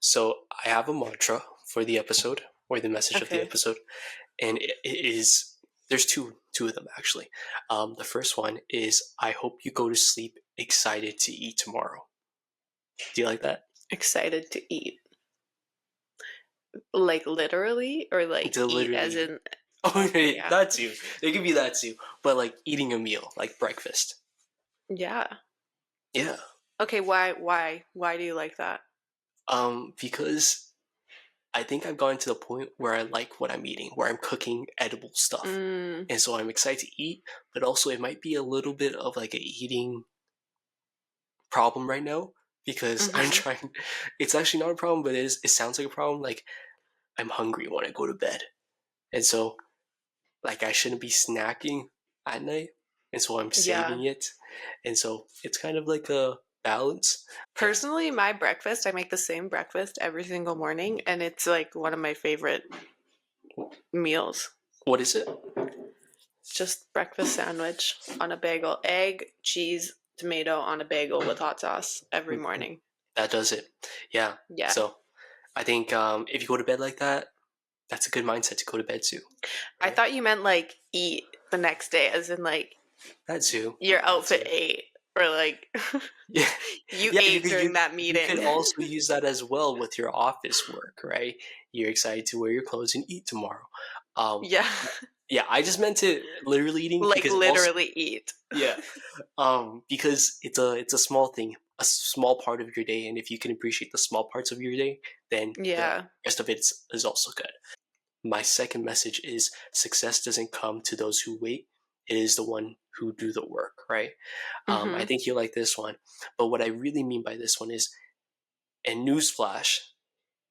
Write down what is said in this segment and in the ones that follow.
So I have a mantra for the episode or the message of the Okay. episode, and it is there's two of them actually. The first one is I hope you go to sleep excited to eat tomorrow. Do you like that? Excited to eat. Like literally or like To eat as literally, in oh okay, wait, yeah. that too. It could be that too, but like eating a meal, like breakfast. Yeah. Yeah. Okay, why do you like that? Because I think I've gotten to the point where I like what I'm eating, where I'm cooking edible stuff. Mm. And so I'm excited to eat, but also it might be a little bit of like a eating problem right now because I'm Mhm. trying. It's actually not a problem, but it sounds like a problem. Like I'm hungry when I go to bed, and so like I shouldn't be snacking at night, and so I'm Yeah. saving it, and so it's kind of like a balance. Yeah. Personally, my breakfast, I make the same breakfast every single morning and it's like one of my favorite meals. What is it? Just breakfast sandwich on a bagel, egg, cheese, tomato on a bagel with hot sauce every morning. That does it. Yeah. Yeah. So I think if you go to bed like that, that's a good mindset to go to bed too. I Right? thought you meant like eat the next day as in like That too. your That outfit too. ate or like Yeah, you yeah. ate during that You could meeting. also use that as well with your office work, right? You're excited to wear your clothes and eat tomorrow. Um, Yeah. yeah, I just meant to literally eating Like because also literally eat. yeah, because it's a small thing, a small part of your day, and if you can appreciate the small parts of your day, then the Yeah. rest of it is also good. My second message is success doesn't come to those who wait. It is the one who do the work, right? I Mhm. think you like this one. But what I really mean by this one is, and newsflash,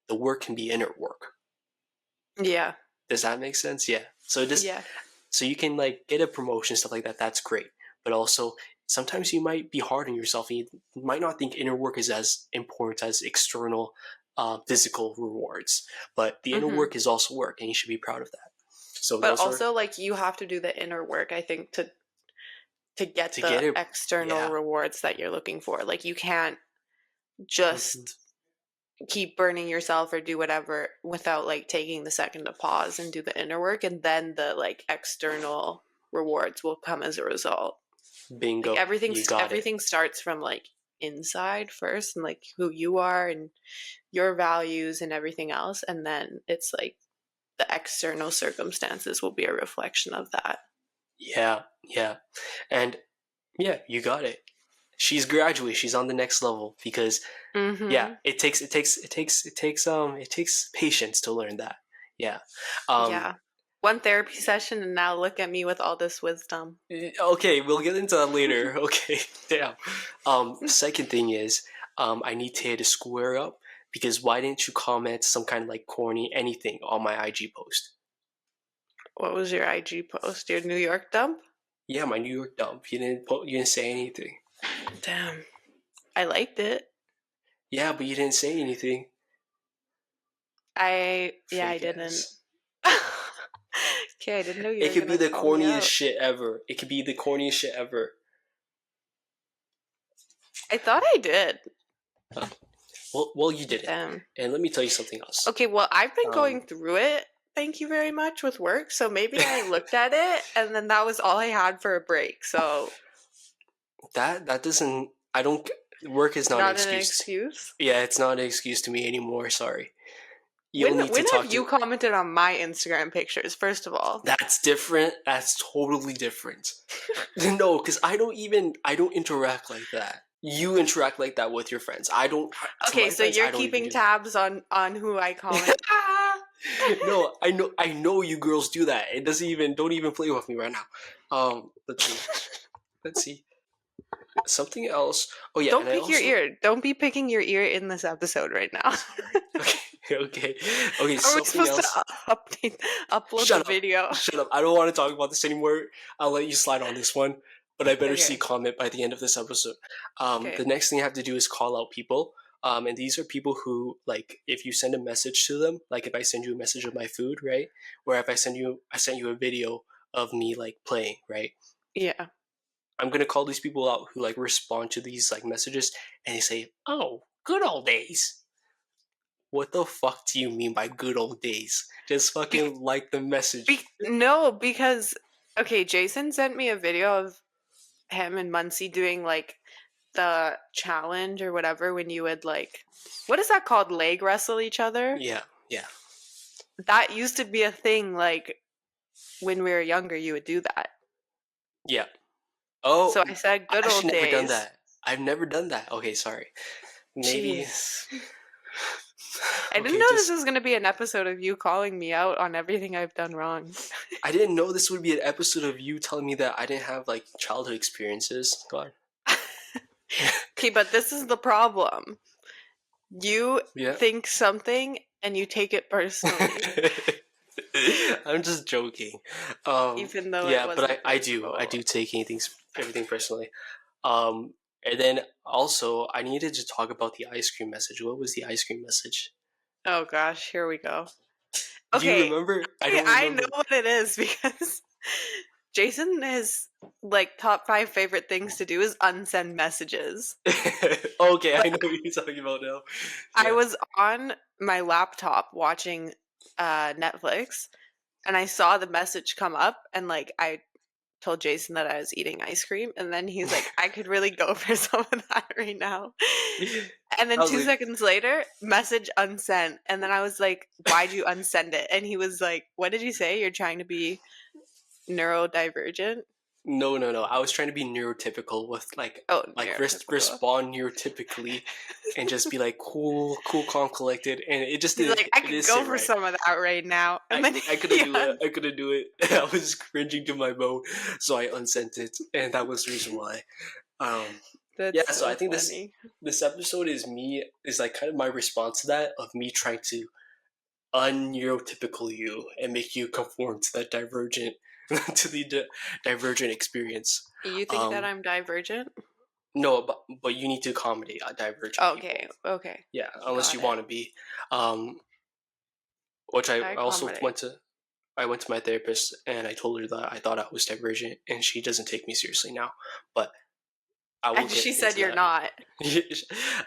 the work can be inner work. Yeah. Does that make sense? Yeah. So just Yeah. so you can like get a promotion, stuff like that. That's great. But also sometimes you might be hard on yourself and you might not think inner work is as important as external physical rewards. But the inner Mhm. work is also work and you should be proud of that. So But those are also like you have to do the inner work I think to get to get the it. external Yeah. rewards that you're looking for. Like you can't Mhm. just keep burning yourself or do whatever without like taking the second to pause and do the inner work and then the like external rewards will come as a result. Like Bingo. You got it. everything starts from like inside first and like who you are and your values and everything else and then it's like the external circumstances will be a reflection of that. Yeah. Yeah. And yeah, you got it. She's graduated. She's on the next level because yeah, Mhm. it takes patience to learn that. Yeah. Um Yeah. One therapy session and now look at me with all this wisdom. okay, we'll get into that later. Okay. Damn. Second thing is I need Thea to square up because why didn't you comment some kind of like corny anything on my IG post? What was your IG post? Your New York dump? Yeah, my New York dump. You didn't say anything. Damn. I liked it. Yeah, but you didn't say anything. Yeah, I Fake didn't. ass. Okay, I didn't know you It were could be gonna the call me corniest out. shit ever. It could be the corniest shit ever. I thought I did. Well, you did it. Damn. And let me tell you something else. Okay, well, I've been Um, going through it. Thank you very much with work. So maybe I looked at it and then that was all I had for a break. So that doesn't. I don't. Work is not an not an excuse. excuse. Yeah, it's not an excuse to me anymore. Sorry. You'll need to When talk have to. you commented on my Instagram pictures, first of all? That's different. That's totally different. No, because I don't interact like that. You interact like that with your friends. I don't. To Okay, my so friends, you're I don't even keeping do that. tabs on who I comment. No, I know you girls do that. It doesn't even don't even play with me right now. Let's see. Let's see. Something else. Oh yeah, and Don't I pick your also ear. Don't be picking your ear in this episode right now. sorry. Okay, okay, okay. How are we Something supposed to else. upload the Shut up. video? Shut up. I don't want to talk about this anymore. I'll let you slide on this one, but I better see Okay. comment by the end of this episode. The Okay. next thing I have to do is call out people. And these are people who, like, if you send a message to them, like if I send you a message of my food, right? Or if I sent you a video of me like playing, right? Yeah. I'm gonna call these people out who like respond to these like messages and they say, "Oh, good old days." what the fuck do you mean by good old days? Just fucking like the message. No, because okay, Jason sent me a video of him and Muncie doing like the challenge or whatever when you would like what is that called? Leg wrestle each other? Yeah, yeah, That used to be a thing like when we were younger you would do that. yeah. Oh, So I said I've good old actually never done days. that. I've never done that. Okay, sorry. Maybe. Jeez. I didn't Okay, know this just. was going to be an episode of you calling me out on everything I've done wrong. I didn't know this would be an episode of you telling me that I didn't have like childhood experiences. God. Okay, but this is the problem. You Yeah. think something and you take it personally, I'm just joking. even though it Yeah, but wasn't I do. I personal. do take everything personally. And then also I needed to talk about the ice cream message. What was the ice cream message? Oh gosh, here we go. Do you Okay, remember? I don't I know remember. what it is because Jason is like top 5 favorite things to do is unsend messages. Okay, I Like know what you're talking about now. I Yeah. was on my laptop watching Netflix and I saw the message come up and like I told Jason that I was eating ice cream and then he's like I could really go for some of that right now. And I then was 2 like, seconds later, message unsent. And then I was like, why'd you unsend it? And he was like, what did you say? You're trying to be neurodivergent? no, no, no. I was trying to be neurotypical with Oh, neurotypical. respond neurotypically, and just be like cool, calm, collected, and it just He's didn't like, I it could didn't go sit for right. some of that right now. And then I couldn't he do it. I couldn't do it. I was cringing to my bone, so I unsent it, and that was the reason why. Yeah, That's so I so think funny. this episode is like kind of my response to that of me trying to unneurotypical you and make you conform to that divergent to the divergent experience. You think that Um, I'm divergent? no, but you need to accommodate divergent people. Okay, okay. Yeah, unless you Got it. want to be. Um, which I I also accommodate. I went to my therapist and I told her that I thought I was divergent and she doesn't take me seriously now. But I will And get she said into you're that. not.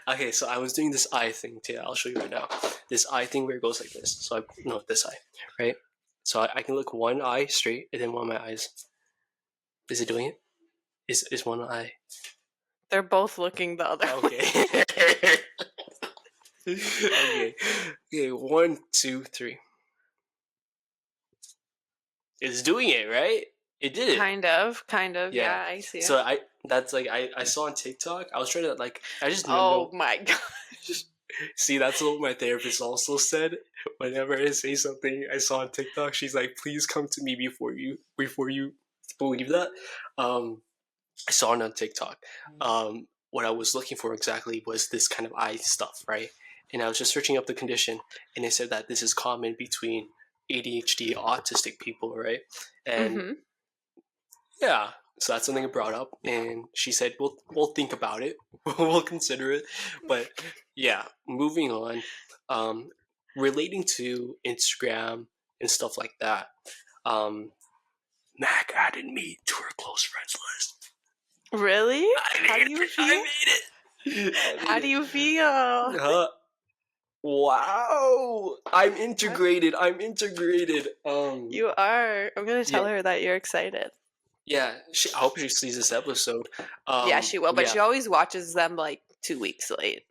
Okay, so I was doing this eye thing too. I'll show you right now. This eye thing where it goes like this. So no, this eye, right? So I can look one eye straight and then one of my eyes. Is it doing it? Is one eye? They're both looking the other way. Okay. Okay. Okay. 1, 2, 3. It's doing it, right? It did it. Kind of. Yeah. Yeah, I see So it. that's like I saw on TikTok. I was trying to like I just didn't Oh know. my gosh. See, that's what my therapist also said. Whenever I say something I saw on TikTok, she's like, "Please come to me before you believe that." I saw it on TikTok. What I was looking for exactly was this kind of eye stuff, right? And I was just searching up the condition, and it said that this is common between ADHD autistic people, right? And Mm-hmm. yeah, so that's something I brought up, and she said, "We'll think about it, we'll consider it." But yeah, moving on, um, relating to Instagram and stuff like that. Um, Mac added me to her close friends list. Really? How do you I feel? made it. I How made do it. you feel? Wow, I'm integrated. I'm integrated. You are. I'm gonna Yeah, tell her that you're excited. yeah. I hope she sees this episode. Yeah, she will, but Yeah. she always watches them like 2 weeks late.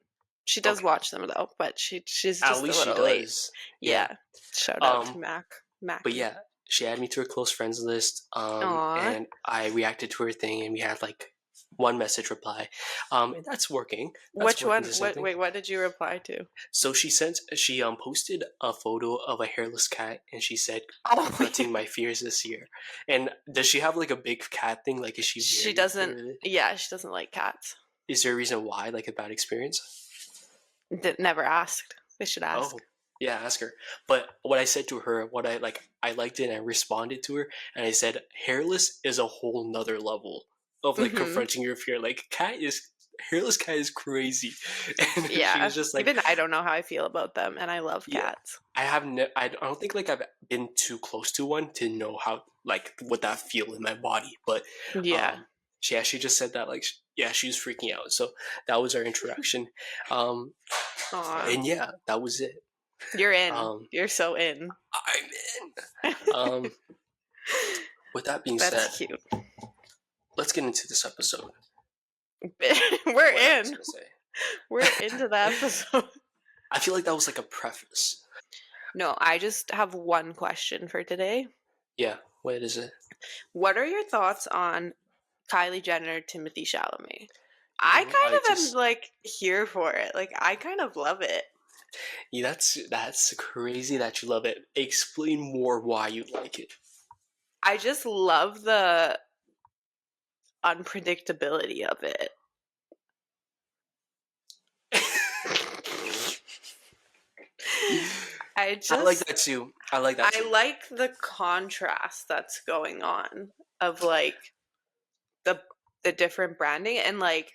She does Okay. watch them though, but she's At just a least she little late. does. Yeah. Yeah. Shout out to Um. But Mackie. yeah, she added me to her close friends list. Aw. And I reacted to her thing, and we had like one message reply. And that's working. That's Which working one? to What? something. Wait, what did you reply to? So she posted a photo of a hairless cat, and she said, Oh, confronting my fears this year. And does she have like a big cat thing? Like, is she she very doesn't. Yeah, she doesn't like cats. Is there a reason why? Like a bad experience? Never asked. They should ask. Oh, yeah, ask her. But what I said to her, I liked it and I responded to her, and I said, hairless is a whole nother level of like Mm-hmm. confronting your fear. Like, hairless cat is crazy. And she Yeah. was just like, Even I don't know how I feel about them, and I love yeah, cats. I don't think like I've been too close to one to know how like what that feel in my body. But Yeah. she just said that like yeah, she was freaking out. So that was our interaction. Aw. And yeah, that was it. You're in. Um, You're so in. I'm in. With that being said, That's cute. let's get into this episode. We're What I was in. gonna say. We're into the episode. I feel like that was like a preface. No, I just have one question for today. Yeah. What is it? What are your thoughts on Kylie Jenner, Timothy Chalamet? I You know, I kind of am just like here for it. Like I kind of love it. yeah, that's crazy that you love it. Explain more why you like it. I just love the unpredictability of it. I I like just that too. I like that I too. like the contrast that's going on of like the the different branding, and like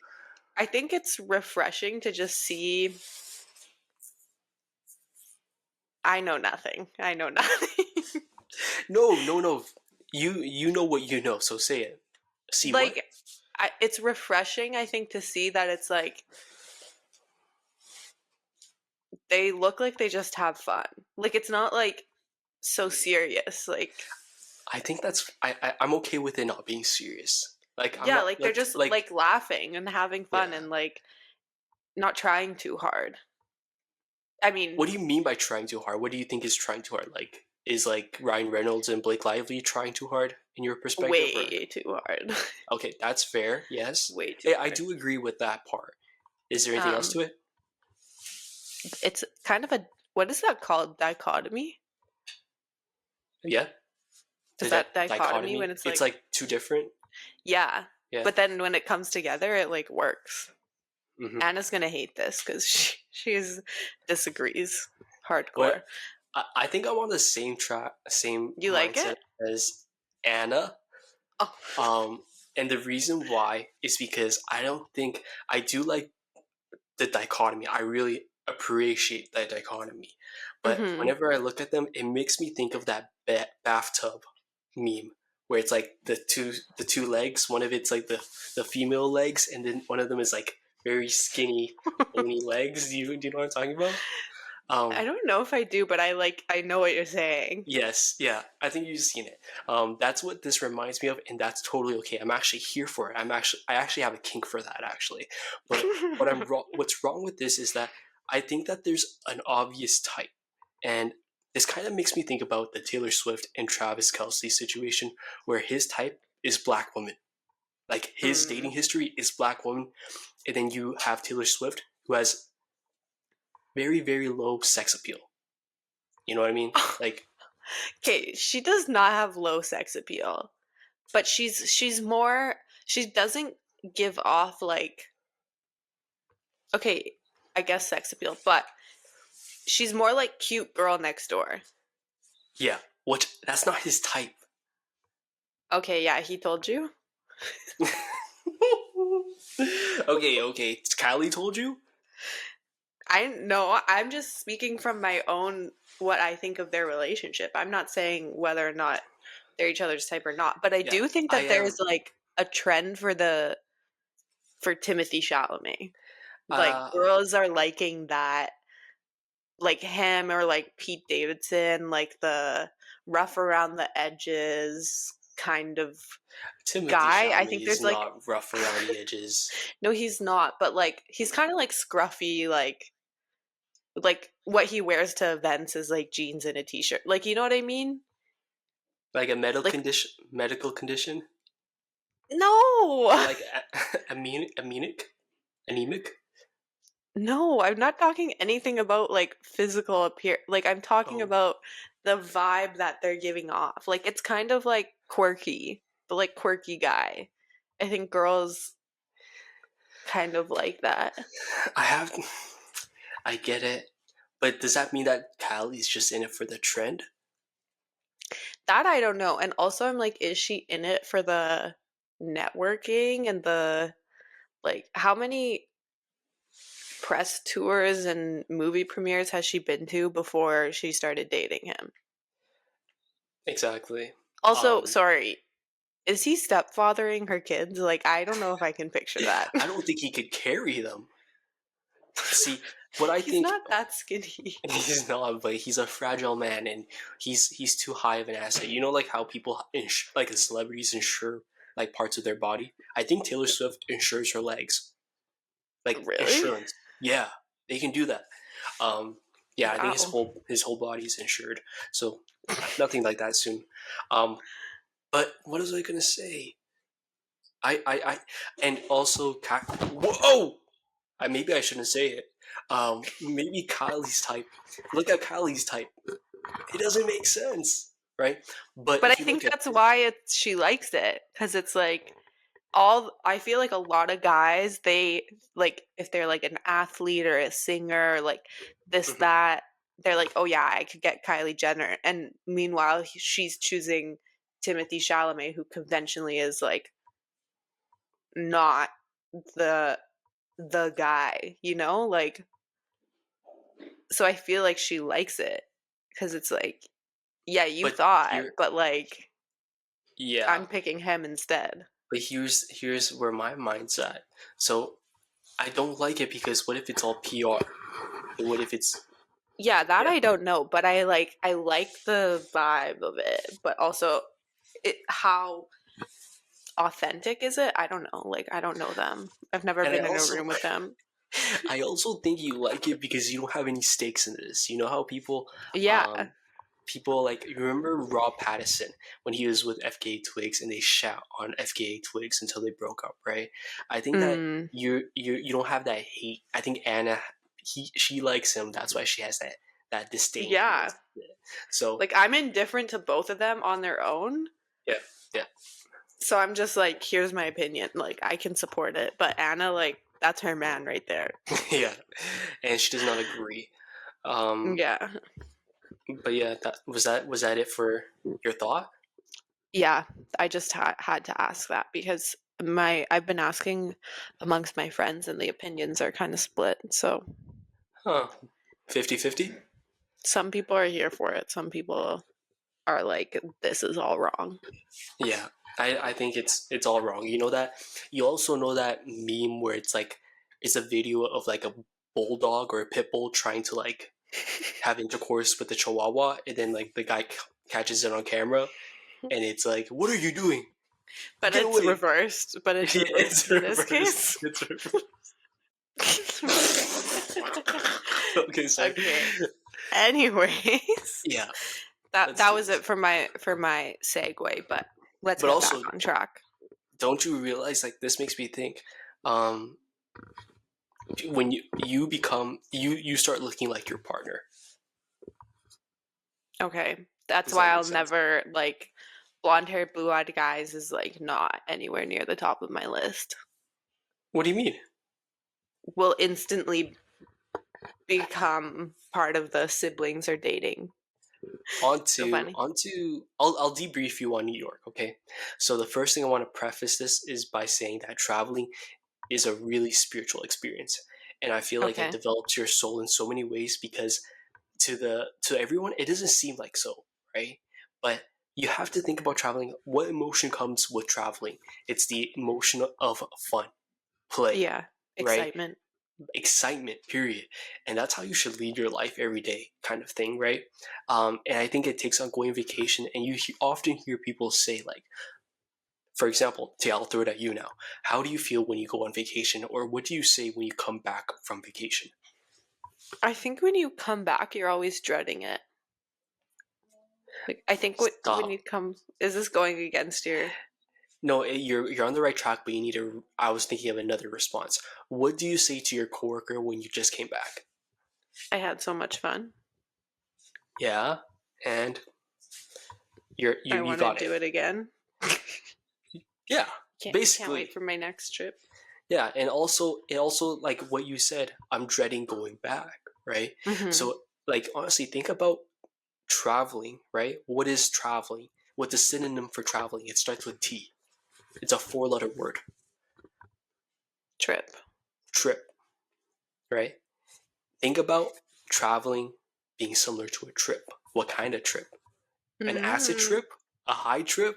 I think it's refreshing to just see. I know nothing. I know nothing. No, no, no. You know what you know, so say it. See what? Like it's refreshing, I think, to see that it's like they look like they just have fun. Like it's not like so serious. Like I think that's I'm okay with it not being serious. Like I'm yeah, not like they're just like like laughing and having fun yeah. and like not trying too hard. I mean, What do you mean by trying too hard? What do you think is trying too hard? Like is like Ryan Reynolds and Blake Lively trying too hard in your perspective or way too hard. okay, that's fair. Yes. Way too Yeah, I hard. do agree with that part. Is there anything else Um to it? it's kind of a, what is that called? Dichotomy? Yeah. Is The that dichotomy when dichotomy. it's It's like like two different. yeah. Yeah. But then when it comes together it like works. Hmm. Anna's gonna hate this because she's disagrees hardcore. But I think I'm on the same track, same You like mindset it? as Anna. Oh, Um, and the reason why is because I don't think I do like the dichotomy. I really appreciate that dichotomy. But mm-hmm. whenever I look at them, it makes me think of that bathtub meme where it's like the two legs. One of it's like the female legs, and then one of them is like very skinny, bony legs. Do you know what I'm talking about? I Um, don't know if I do, but I know what you're saying. yes, yeah, I think you've seen it. That's what this reminds me of, and that's totally okay. I'm actually here for it. I actually have a kink for that actually. But what's wrong with this is that I think that there's an obvious type, and this kind of makes me think about the Taylor Swift and Travis Kelce situation, where his type is black woman. Like his dating Mm. history is black woman, and then you have Taylor Swift who has very very low sex appeal. You know what I mean? Like Okay, she does not have low sex appeal, but she's more, she doesn't give off like, okay, I guess sex appeal, but she's more like cute girl next door. yeah, what? That's not his type. Okay, yeah, he told you. Okay, okay. Kylie told you? I know, I'm just speaking from my own, what I think of their relationship. I'm not saying whether or not they're each other's type or not, but I Yeah, do think I that am. there's like a trend for Timothy Chalamet. Like Uh, girls are liking that, like him or like Pete Davidson, like the rough around the edges kind of Timothy guy. I Chalamet think is there's like, not rough around the edges. no, he's not, but like he's kind of like scruffy, like what he wears to events is like jeans and a t-shirt. Like, you know what I mean? Like a Like, medical condition, no. or like anemic. No, I'm not talking anything about like physical appear. Like I'm talking Oh, about the vibe that they're giving off. Like it's kind of like quirky, but like quirky guy. I think girls kind of like that. I have. I get it, but does that mean that Kylie's just in it for the trend? That I don't know. And also I'm like, is she in it for the networking and the, like, how many press tours and movie premieres has she been to before she started dating him? Exactly. Also, Um, sorry, is he stepfathering her kids? Like, I don't know if I can picture that. I don't think he could carry them. See, what I He's think not that skinny. he's not, but he's a fragile man, and he's too high of an asset. You know, like how people like the celebrities insure like parts of their body. I think Taylor Swift insures her legs, like Really? insurance. Yeah, they can do that. Um, yeah, I think Wow. his whole body is insured. So nothing like that soon. Um, but what was I gonna say? I and also whoa. Maybe I shouldn't say it. Maybe Kylie's type. Look at Kylie's type. It doesn't make sense, right? But But I if you think look at that's why she likes it, because it's like all I feel like a lot of guys, they like if they're like an athlete or a singer, or like this Mhm. that, they're like, oh yeah, I could get Kylie Jenner, and meanwhile she's choosing Timothy Chalamet, who conventionally is like not the guy, you know, like, so I feel like she likes it because it's like, yeah, you but thought, here, but like yeah. I'm picking him instead. But here's where my mind's at. So I don't like it because what if it's all PR? What if it's Yeah, that yeah? I don't know, but I like the vibe of it, but also how authentic is it? I don't know. Like I don't know them. I've never And been in a room with them. I also think you like it because you don't have any stakes in this. You know how Yeah. um, people like you remember Rob Pattinson when he was with FKA Twigs and they shout on FKA Twigs until they broke up, right? I think that Mm, you don't have that hate. I think Anna she likes him. That's why she has that disdain yeah. towards it. So Like I'm indifferent to both of them on their own. yeah, yeah, So I'm just like, here's my opinion. Like I can support it, but Anna, like that's her man right there. yeah, and she does not agree. Um, Yeah. but yeah, was that it for your thought? Yeah, I just had to ask that because I've been asking amongst my friends and the opinions are kind of split. So Huh? 50-50? some people are here for it. Some people are like, this is all wrong. Yeah, I think it's all wrong. You know that. You also know that meme where it's like it's a video of like a bulldog or a pit bull trying to like have intercourse with the chihuahua, and then like the guy catches it on camera, and it's like, "What are you doing? But Get it's away!" reversed. But it's Yeah, it's reversed in this reversed. case. It's reversed. Okay, sorry. Okay. Anyways, Yeah, let's that do was this. it for my segue, but let's But get back also, on track. don't you realize like this makes me think? Um, when you become you start looking like your partner. Okay. That's Does that why make I'll sense? never like blonde hair, blue eyed guys is like not anywhere near the top of my list. What do you mean? Will instantly become part of the siblings are dating. So funny. I'll debrief you on New York, okay? So the first thing I want to preface this is by saying that traveling is a really spiritual experience. And I feel like it Okay. develops your soul in so many ways because to everyone it doesn't seem like so, right? But you have to think about traveling. What emotion comes with traveling? It's the emotion of fun, play, Yeah. right? Excitement. Excitement, period. And that's how you should lead your life every day, kind of thing, right? And I think it takes on going vacation, and you often hear people say, like, for example, Tia, I'll throw it at you now. How do you feel when you go on vacation, or what do you say when you come back from vacation? I think when you come back, you're always dreading it. Like, I think when Stop. you come, is this going against your? No, you're on the right track, but you need to. I was thinking of another response. What do you say to your coworker when you just came back? I had so much fun. Yeah, and I you want to got it. do it again. Yeah, Can't basically. wait for my next trip. Yeah, and also like what you said, I'm dreading going back, right? Hmm. So like honestly, think about traveling, right? What is traveling? What's a synonym for traveling? It starts with T. It's a four-letter word. Trip. Trip, right? Think about traveling being similar to a trip. What kind of trip? An acid Mm. trip? A high trip?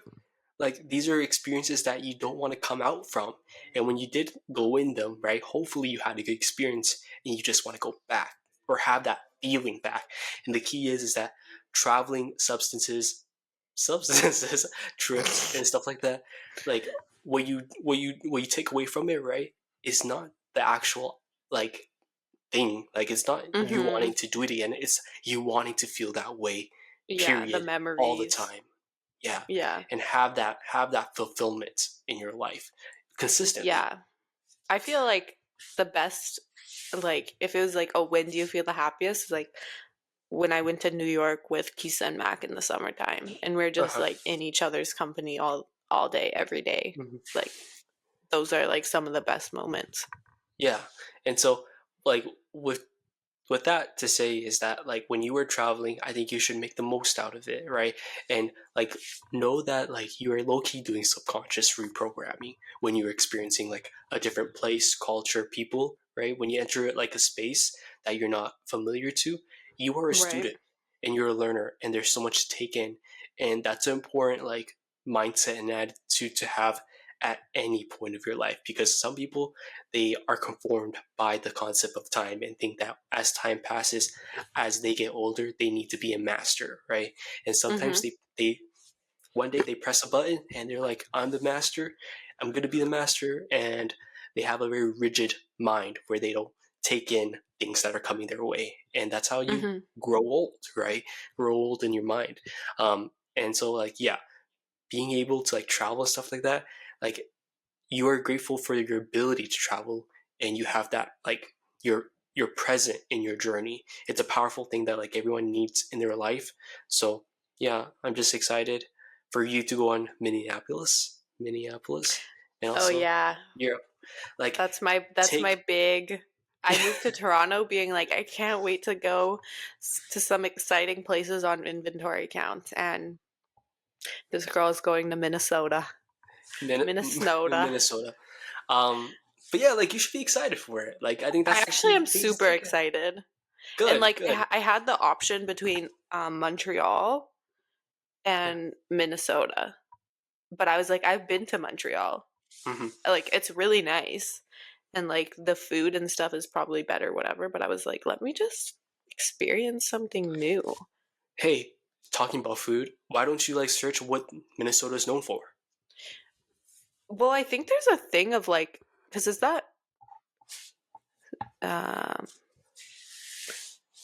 like these are experiences that you don't want to come out from. And when you did go in them, right, hopefully you had a good experience and you just want to go back or have that feeling back. And the key is that traveling substances, trips and stuff like that, like what you take away from it, right, is not the actual like thing. Like it's not you Mm-hmm. wanting to do it again, it's you wanting to feel that way, Yeah, the period, all the memories. time. Yeah. Yeah. And have that fulfillment in your life consistently. Yeah. I feel like the best, like, if it was like, oh, when do you feel the happiest? Like, when I went to New York with Kisa and Mac in the summertime, and we're just Uh-huh. like in each other's company all day, every day. Mhm. Like, those are like some of the best moments. Yeah. And so, like, with that to say is that, like, when you are traveling, I think you should make the most out of it, right? And like know that like you are low-key doing subconscious reprogramming when you're experiencing like a different place, culture, people, right? When you enter like a space that you're not familiar to, you are a Right. student and you're a learner, and there's so much to take in. And that's an important like mindset and attitude to have at any point of your life, because some people, they are conformed by the concept of time and think that as time passes, as they get older, they need to be a master, right? And sometimes Mm-hmm. they one day they press a button and they're like, I'm the master, I'm going to be the master. And they have a very rigid mind where they don't take in things that are coming their way. And that's how you Mm-hmm. grow old, right? Grow old in your mind. And so, like, yeah, being able to like travel and stuff like that, like you are grateful for your ability to travel, and you have that like you're present in your journey. It's a powerful thing that like everyone needs in their life. So yeah, I'm just excited for you to go on Minneapolis, and Oh also yeah. Europe. Like That's my take big. I moved to Toronto being like, I can't wait to go to some exciting places on inventory count. And this girl is going to Minnesota. Minnesota. Minnesota. um but yeah, like you should be excited for it. Like I think I that's the actually am things super to take. excited. And Good, like good. I had the option between Montreal Yeah. and Minnesota. But I was like, I've been to Montreal. Hmm. Like it's really nice. And like the food and stuff is probably better, whatever. But I was like, let me just experience something new. Hey, talking about food, why don't you like search what Minnesota is known for? Well, I think there's a thing of like, because is that, um,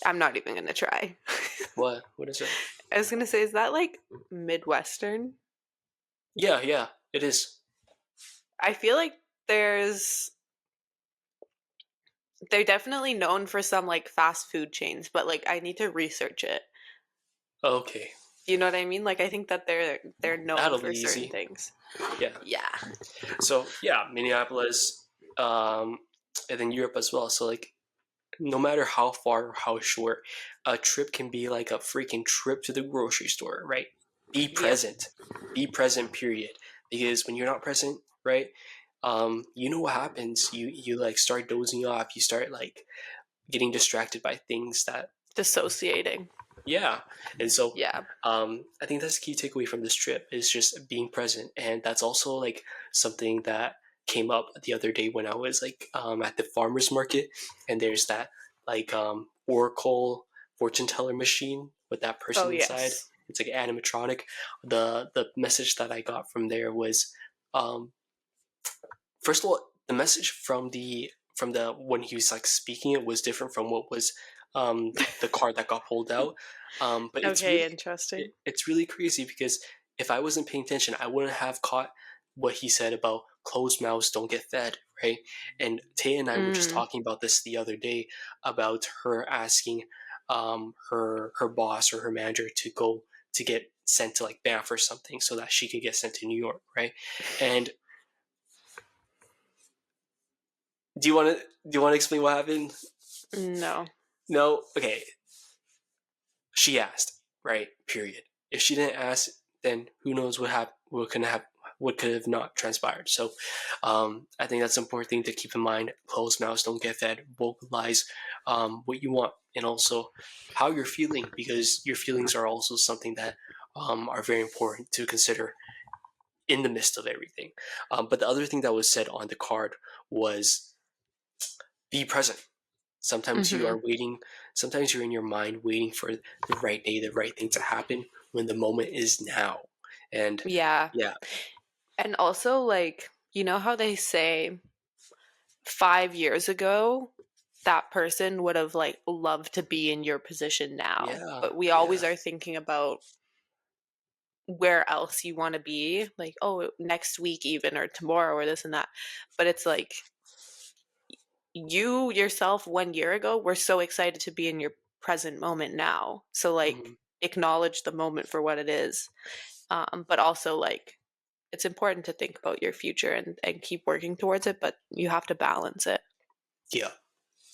I'm not even going to try. What is it? I was going to say, is that like Midwestern? Yeah, yeah, it is. I feel like there's, they're definitely known for some like fast food chains, but like I need to research it. Okay, You know what I mean? Like I think that they're known that'll be for certain easy. things. Yeah. Yeah. So yeah, Minneapolis, um, and then Europe as well. So like, no matter how far or how short, a trip can be like a freaking trip to the grocery store, right? Be Yep. present. Be present, period. Because when you're not present, right, you know what happens. You like start dozing off. You start like getting distracted by things that, Dissociating. yeah. And so Yeah. I think that's the key takeaway from this trip is just being present. And that's also like something that came up the other day when I was like at the farmer's market, and there's that like Oracle fortune teller machine with that Oh person inside. yes. It's like animatronic. The message that I got from there was, um, first of all, the message from the when he was like speaking, it was different from what was the card that got pulled out. But it's Okay, really interesting. it's really crazy because if I wasn't paying attention, I wouldn't have caught what he said about closed mouths don't get fed, right? And Tay and I were just Mm. talking about this the other day about her asking her boss or her manager to go to get sent to like Banff or something so that she could get sent to New York, right? And do you want to explain what happened? No. No, okay. She asked, right? Period. If she didn't ask, then who knows what could have not transpired. So, I think that's an important thing to keep in mind. Closed mouths don't get fed. Vocalize what you want, and also how you're feeling, because your feelings are also something that are very important to consider in the midst of everything. But the other thing that was said on the card was be present. Sometimes you Mm-hmm. are waiting, sometimes you're in your mind waiting for the right day, the right thing to happen when the moment is now. And Yeah. yeah, And also, like, you know how they say 5 years ago, that person would have like loved to be in your position now. yeah, But we yeah. always are thinking about where else you want to be, like, oh, next week even or tomorrow or this and that. But it's like you yourself 1 year ago were so excited to be in your present moment now. So like Mhm. acknowledge the moment for what it is. But also like it's important to think about your future and keep working towards it, but you have to balance it. Yeah,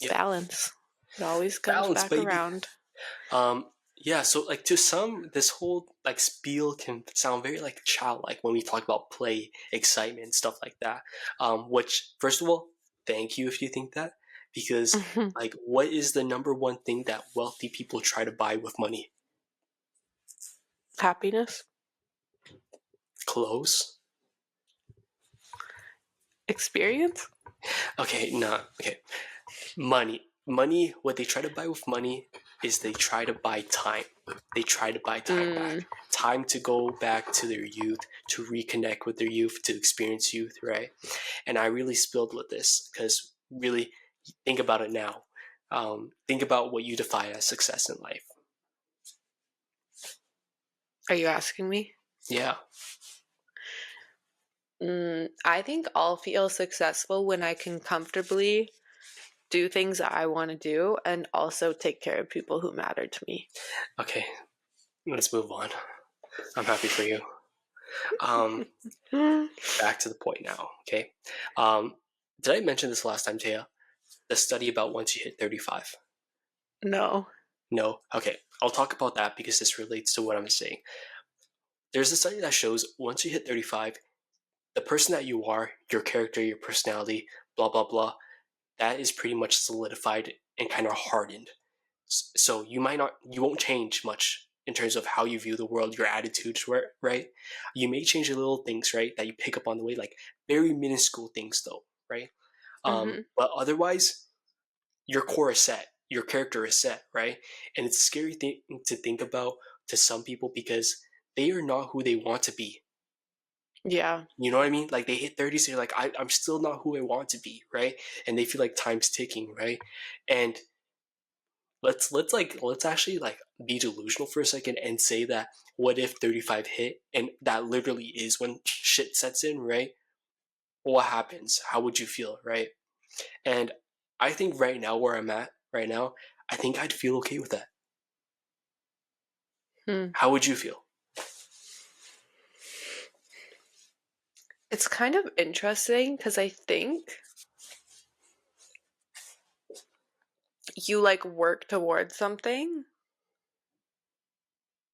yeah. Balance. It always comes Balance, back baby. around. Yeah, so like to some, this whole like spiel can sound very like childlike when we talk about play, excitement, stuff like that. Which, first of all, thank you if you think that, because like, what is the number one thing that wealthy people try to buy with money? Happiness, Clothes. experience. Okay, no, okay. Money, what they try to buy with money is they try to buy time. They try to buy time back. Mm, Time to go back to their youth, to reconnect with their youth, to experience youth, right? And I really spilled with this because really think about it now. Think about what you define as success in life. are you asking me? Yeah. I think I'll feel successful when I can comfortably do things that I want to do and also take care of people who matter to me. Okay, let's move on. I'm happy for you. Um, Back to the point now, okay? Did I mention this last time, Taya? The study about once you hit 35. No. No? Okay, I'll talk about that because this relates to what I'm saying. There's a study that shows once you hit 35, the person that you are, your character, your personality, blah, blah, blah, that is pretty much solidified and kind of hardened. So you won't change much in terms of how you view the world, your attitudes, right? You may change the little things, right, that you pick up on the way, like very minuscule things, though, right? Mm-hmm. But otherwise, your core is set, your character is set, right? And it's a scary thing to think about to some people because they are not who they want to be. Yeah. You know what I mean? Like they hit 30s, so they're like, I'm still not who I want to be, right? And they feel like time's ticking, right? And let's actually like be delusional for a second and say that what if 35 hit and that literally is when shit sets in, right? What happens? How would you feel, right? And I think right now where I'm at right now, I think I'd feel okay with that. Hmm. How would you feel? It's kind of interesting because I think you like work towards something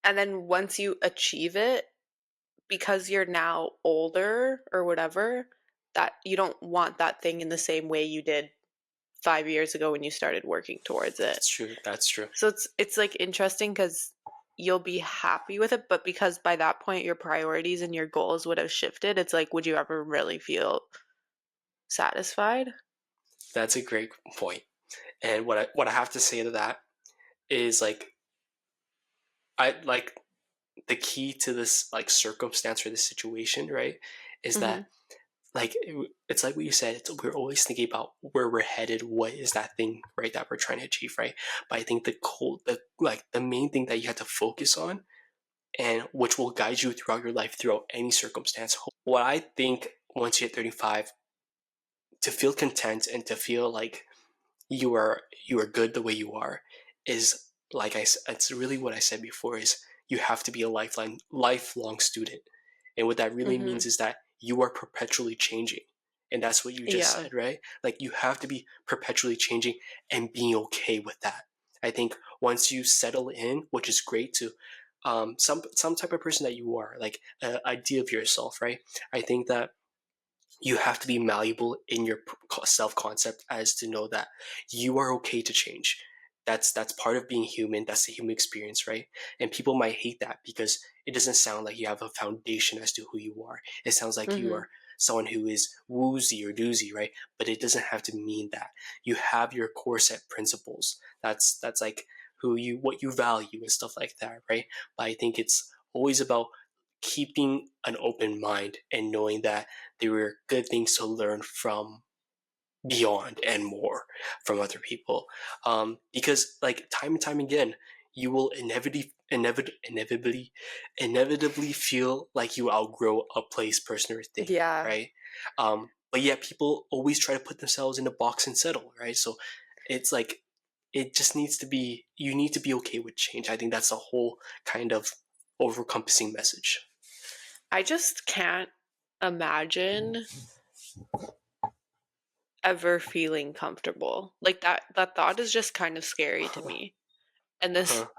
and then once you achieve it, because you're now older or whatever, that you don't want that thing in the same way you did 5 years ago when you started working towards it. That's true. That's true. So it's like interesting because you'll be happy with it, but because by that point your priorities and your goals would have shifted, it's like, would you ever really feel satisfied? That's a great point. And what I have to say to that is like I like the key to this like circumstance or this situation, right? Is Mm-hmm. that like it's like what you said, we're always thinking about where we're headed, what is that thing, right, that we're trying to achieve, right? But I think the main thing that you have to focus on and which will guide you throughout your life throughout any circumstance, what I think once you hit 35, to feel content and to feel like you are good the way you are, is like it's really what I said before, is you have to be a lifelong student. And what that really Mm-hmm. means is that you are perpetually changing. And that's what you just Yeah. said, right? Like you have to be perpetually changing and being okay with that. I think once you settle in, which is great to some type of person that you are, like an idea of yourself, right? I think that you have to be malleable in your self concept as to know that you are okay to change. that's part of being human. That's the human experience, right? And people might hate that because it doesn't sound like you have a foundation as to who you are. It sounds like you Mm-hmm. are someone who is woozy or doozy, right? But it doesn't have to mean that. You have your core set principles. That's like who you, what you value and stuff like that, right? But I think it's always about keeping an open mind and knowing that there were good things to learn from beyond and more from other people, because like time and time again you will inevitably feel like you outgrow a place, person, or thing, Yeah. right? But yet people always try to put themselves in a box and settle, right? So it's like it just needs to be, you need to be okay with change. I think that's a whole kind of overcompassing message. I just can't imagine ever feeling comfortable. Like that thought is just kind of scary to Huh. me. And this, Huh.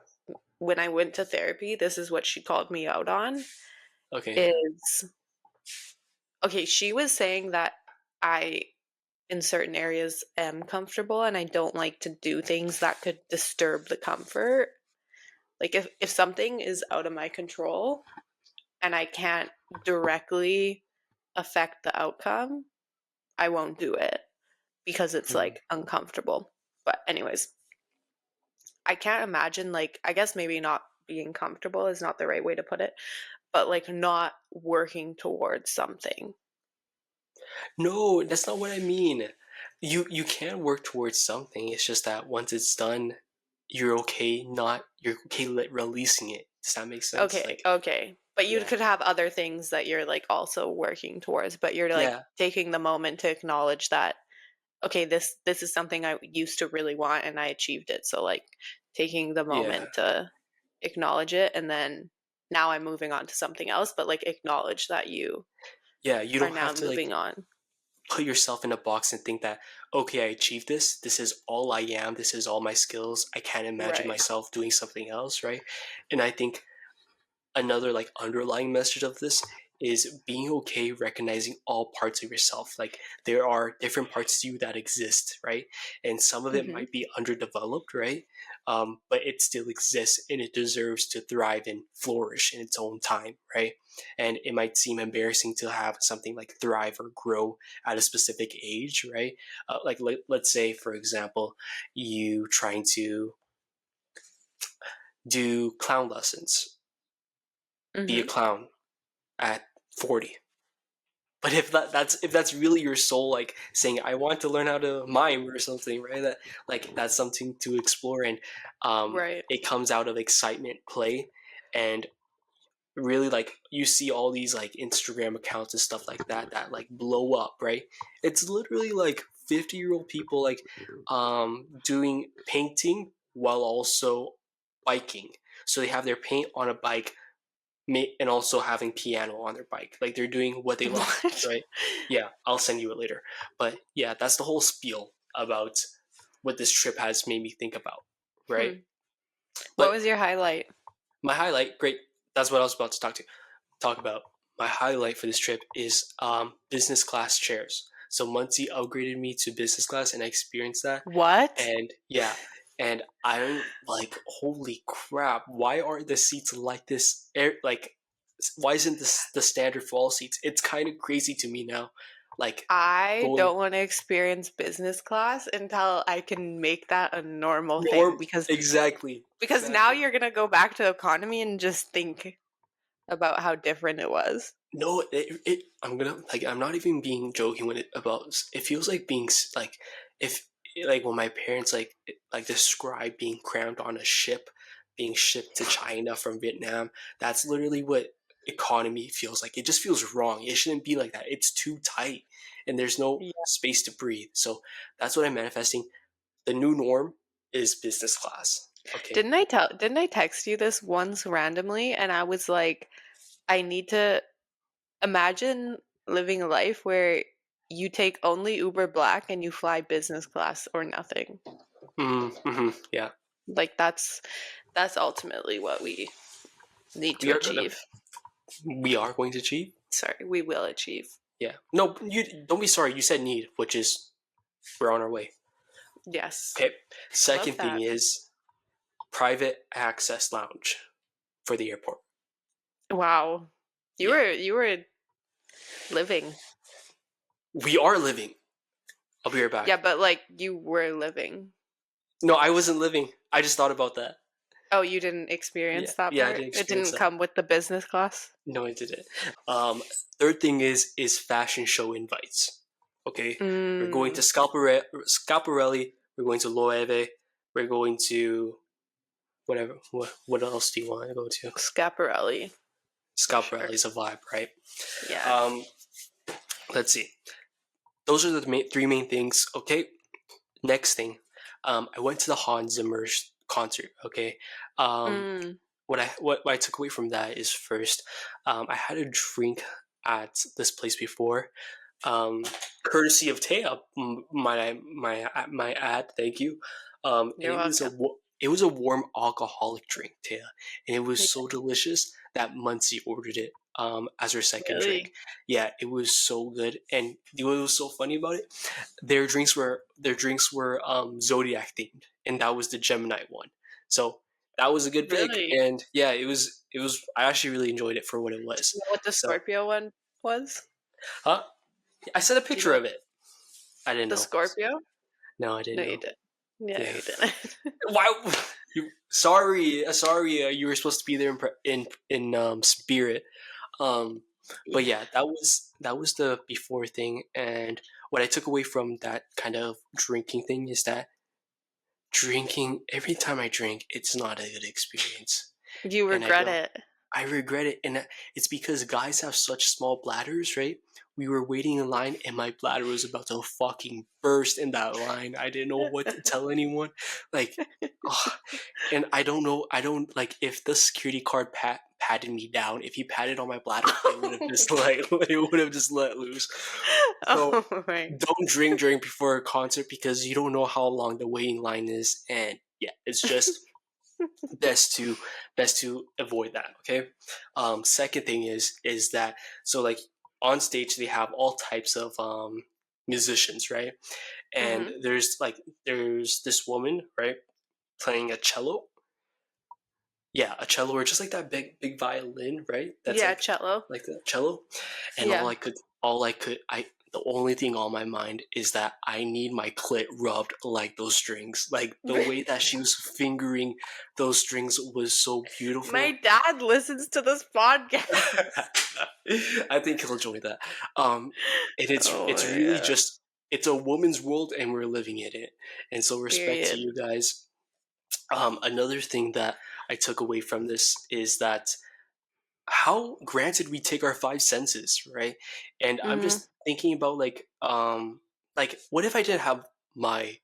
when I went to therapy, this is what she called me out on Okay. is, okay, she was saying that I in certain areas am comfortable and I don't like to do things that could disturb the comfort. Like if something is out of my control and I can't directly affect the outcome, I won't do it because it's Hmm. like uncomfortable. But anyways, I can't imagine, like, I guess maybe not being comfortable is not the right way to put it, but like not working towards something. No, that's not what I mean. You can work towards something. It's just that once it's done, you're okay releasing it. Does that make sense? Okay, Like, okay. But you yeah, could have other things that you're like also working towards, but you're like yeah, taking the moment to acknowledge that, okay, this is something I used to really want and I achieved it. So like taking the yeah, moment to acknowledge it, and then now I'm moving on to something else, but like acknowledge that you yeah. You are don't now have to like moving on. put yourself in a box and think that, okay, I achieved this. This is all I am. This is all my skills. I can't imagine Right. myself doing something else, right? And I think another like underlying message of this is being okay recognizing all parts of yourself. Like there are different parts to you that exist, right? And some of it Hmm. might be underdeveloped, right? But it still exists and it deserves to thrive and flourish in its own time, right? And it might seem embarrassing to have something like thrive or grow at a specific age, right? Like let's say for example you trying to do clown lessons, be a Hmm. clown at 40. But if that's really your soul, like saying I want to learn how to mime or something, right? That like that's something to explore, and Right. it comes out of excitement, play, and really like you see all these like Instagram accounts and stuff like that that like blow up, right? It's literally like 50-year-old people like doing painting while also biking. So they have their paint on a bike and also having piano on their bike. Like they're doing what they love, What? right? Yeah, I'll send you it later. But yeah, that's the whole spiel about what this trip has made me think about, right? Hmm. What But was your highlight? my highlight, great, that's what I was about to talk about. My highlight for this trip is business class chairs. So Muncie upgraded me to business class, and I experienced that. What? And yeah, and I'm like, holy crap! Why aren't the seats like this? Like, why isn't this the standard for all seats? It's kind of crazy to me now. Like I going don't want to experience business class until I can make that a normal thing, norm, exactly, because now exactly. you're going to go back to economy and just think about how different it was. No, I'm gonna like. I'm not even being joking when it about. It feels like being like, if like when my parents like describe being crammed on a ship, being shipped to China from Vietnam. That's literally what economy feels like. It just feels wrong. It shouldn't be like that. It's too tight, and there's no Yeah. space to breathe. So that's what I'm manifesting. The new norm is business class. Okay. Didn't I text you this once randomly and I was like, I need to imagine living a life where you take only Uber Black and you fly business class or nothing. Mm-hmm, yeah. Like that's ultimately what we need to We are gonna. achieve. We are going to achieve. Sorry, we will achieve. Yeah. No, you don't be sorry. You said need, which is we're on our way. Yes. Okay. Love Second thing that. is private access lounge for the airport. Wow. Yeah. You were living. We are living. I'll be right Yeah, back. but like you were living. No, I wasn't living. I just thought about that. Oh, you didn't Yeah. experience that Yeah, I part? didn't It experience didn't that. come with the business class? No, I didn't. Um, Third thing is fashion show invites. Okay, we're going to Mm, Scaparelli. We're going to Loewe. We're going to whatever. What else do you want to go to? Scaparelli, for sure. Scaparelli is a vibe, right? Yeah. Um, let's see. Those are the three main things. Okay. Next thing, I went to the Hans Zimmer concert. Okay. Um, Mm, what I took away from that is first, I had a drink at this place before, um, courtesy of Thea. My ad, thank you. And you're welcome. it was a warm alcoholic drink, Thea, and it was Yeah, so delicious that Muncie ordered it as her second drink. really? Yeah, it was so good, and you know what was so funny about it? Their drinks were Zodiac themed, and that was the Gemini one. So that was a good pick, Really? and yeah, it was. I actually really enjoyed it for what it Do you was. know what the So, Scorpio one was? huh? I sent a Do you picture know of it. I didn't the know. Scorpio? No, I No, didn't you know. didn't. Yeah, Yeah. you didn't. Why? You sorry, sorry. You were supposed to be there in spirit. Um, but yeah, that was the before thing, and what I took away from that kind of drinking thing is that drinking every time I drink, it's not a good experience, You and I regret don't. it. I regret it, and it's because guys have such small bladders, right? We were waiting in line, and my bladder was about to fucking burst in that line. I didn't know what to tell anyone, like, ugh. And I don't know. I don't like if the security guard patted me down. If he patted on my bladder, it would have just it would have just let loose. So Oh my. don't drink during before a concert because you don't know how long the waiting line is, and yeah, it's just best to best to avoid that. Okay. Second thing is that so like on stage they have all types of musicians, right? And Hmm. there's this woman, right, playing a cello. Yeah, a cello or just like that big violin, right? That's Yeah, cello. like the cello. And Yeah. I the only thing on my mind is that I need my clit rubbed like those strings. Like the way that she was fingering those strings was so My beautiful. dad listens to this podcast. I think he'll enjoy that. And it's Oh it's my really god. just it's a woman's world and we're living in it. And so respect to Period. you guys. Another thing that I took away from this is that how granted we take our five senses, right? And I'm Hmm. just thinking about like what if I didn't have my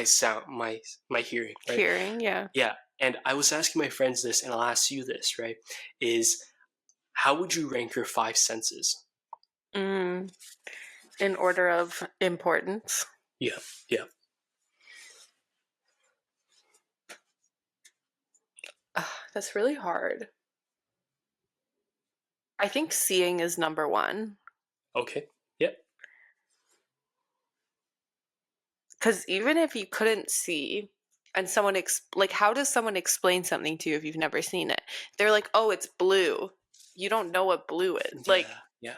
sound, my hearing, right? Hearing, yeah. Yeah. And I was asking my friends this, and I'll ask you this, right? Is how would you rank your five senses? Mm. In order of importance. Yeah, yeah. Ugh, that's really hard. I think seeing is number one. Okay. Yeah. Because even if you couldn't see, and someone like, how does someone explain something to you if you've never seen it? They're like, "Oh, it's blue." You don't know what blue is. Like, Yeah, yeah.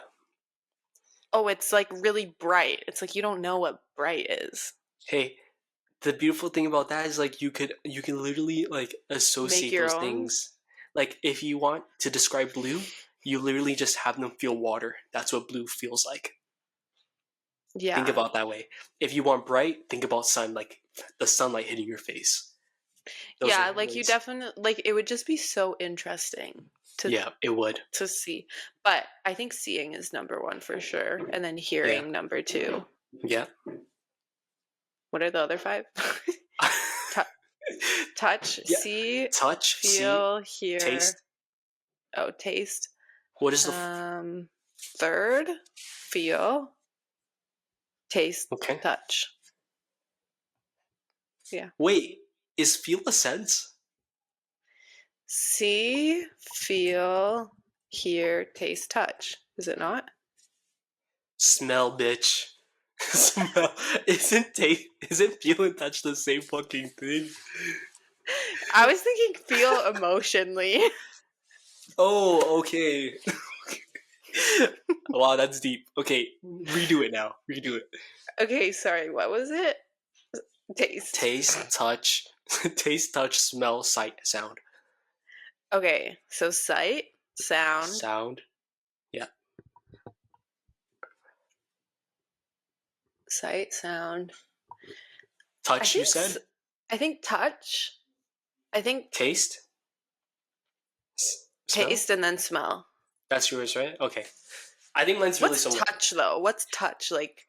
"Oh, it's like really bright." It's like you don't know what bright is. Hey, the beautiful thing about that is like you can literally like Make associate your those own. things. Like if you want to describe blue, you literally just have them feel water. That's what blue feels like. Think Yeah, about that way. If you want bright, think about sun, like the sunlight hitting your face. Those yeah. are Like you ways. definitely like it would just be so interesting to Yeah, it would. see. But I think seeing is number one for sure, and then Yeah, hearing number two. yeah. What are the other five? Touch, Yeah. see, Touch, see, feel, hear. taste. Oh, taste. What is the Um, third, feel, taste, okay? touch. Yeah. Wait, is feel a sense? See, feel, hear, taste, touch. Is it not? Smell, bitch. Smell isn't taste isn't feel and touch the same fucking thing? I was thinking feel emotionally. Oh, okay. Wow, that's deep. Okay, redo it now. Redo it. Okay, sorry, what was it? Taste. Taste, touch, taste, touch, smell, sight, sound. Okay, so sight, sound, Sound. Yeah. sight, sound. I Touch, you think said? I think touch. I think Taste? Smell? taste and then smell. That's yours, right? Okay. I think mine's really What's similar. touch though? What's touch like?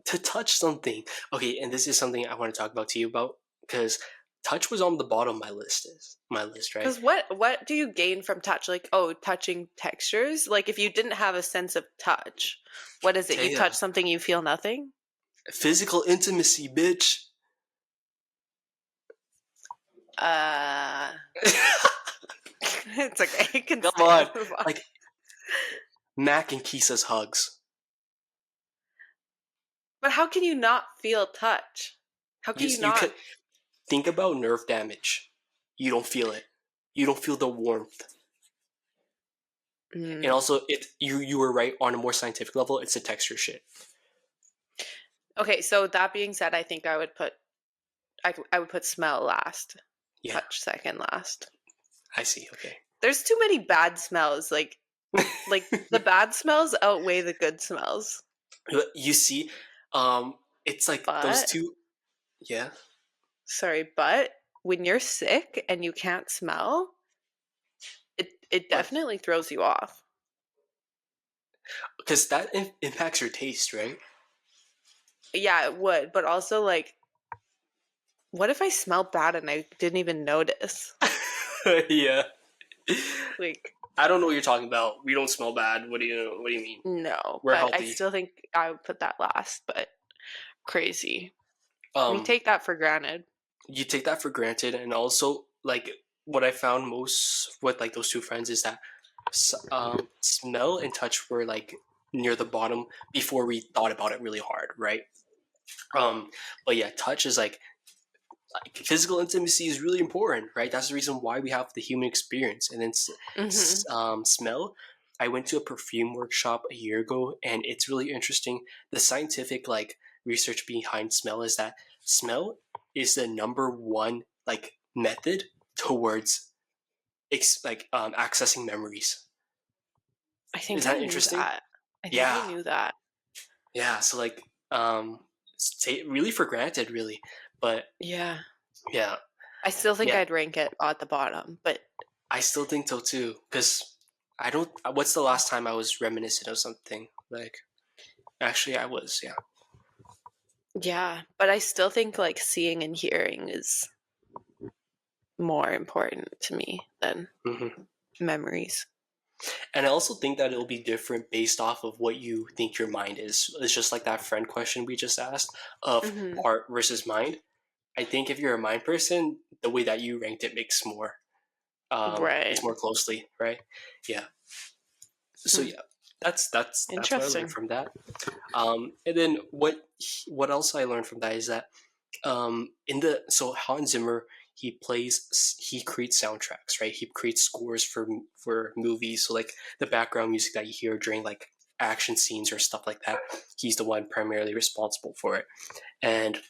To touch something. Okay, and this is something I want to talk about to you about because touch was on the bottom of my list, right? Because what do you gain from touch? Like, oh, touching textures. Like, if you didn't have a sense of touch, what is it? You touch Thea, something, you feel nothing. physical intimacy, bitch. Uh, it's okay. You can Come say on, it. Move on. like Mac and Kisa's hugs. But how can you not feel touch? How can you You not? could think about nerve damage. You don't feel it. You don't feel the warmth. And Mm. also, you were right on a more scientific level. It's a texture shit. Okay, so that being said, I think I would put smell last, Yeah, touch second last. I see. Okay. There's too many bad smells. Like the bad smells outweigh the good smells. You see, it's like those But two. Yeah, sorry, but when you're sick and you can't smell, it but definitely throws you off. because that impacts your taste, right? Yeah, it would, but also like what if I smell bad and I didn't even notice? Yeah. Like I don't know what you're talking about. We don't smell bad. What do you mean? no, We're but I healthy. still think I would put that last, but crazy. We Um, take that for granted. you take that for granted, and also like what I found most with like those two friends is that smell and touch were like near the bottom before we thought about it really hard, right? Um, but yeah, touch is like physical intimacy is really important, right? That's the reason why we have the human experience. And then Hmm. smell. I went to a perfume workshop a year ago, and it's really interesting. The scientific like research behind smell is that smell is the number one like method towards accessing memories. I Is think I that knew interesting? that. I think I Yeah, knew that. yeah. So like really for granted, really, but Yeah. yeah, I still think yeah. I'd rank it at the bottom, but I still think so too, because I don't. What's the last time I was reminiscent of something? Like, actually, I was. Yeah. yeah, but I still think like seeing and hearing is more important to me than Hmm. memories. And I also think that it'll be different based off of what you think your mind is. It's just like that friend question we just asked of Hmm. heart versus mind. I think if you're a mind person, the way that you ranked it makes more. It's Right. more closely, right? Yeah. So Hmm. yeah, that's what I learned Interesting. from that. And then what else I learned from that is that in the so Hans Zimmer he creates soundtracks, right? He creates scores for movies, so like the background music that you hear during like action scenes or stuff like that, he's the one primarily responsible for it. And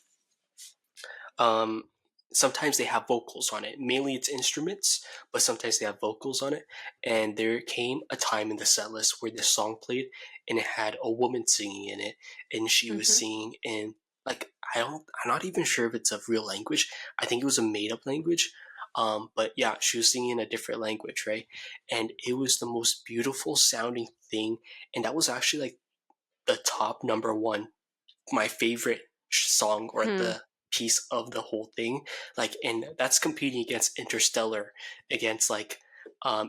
um sometimes they have vocals on it, mainly it's instruments, but sometimes they have vocals on it. And there came a time in the set list where this song played and it had a woman singing in it, and she was Hmm. singing in like I'm not even sure if it's a real language. I think it was a made-up language. But yeah, she was singing in a different language, right? And it was the most beautiful sounding thing, and that was actually like the top number one, my favorite song or Hmm. the piece of the whole thing. Like, and that's competing against Interstellar, against like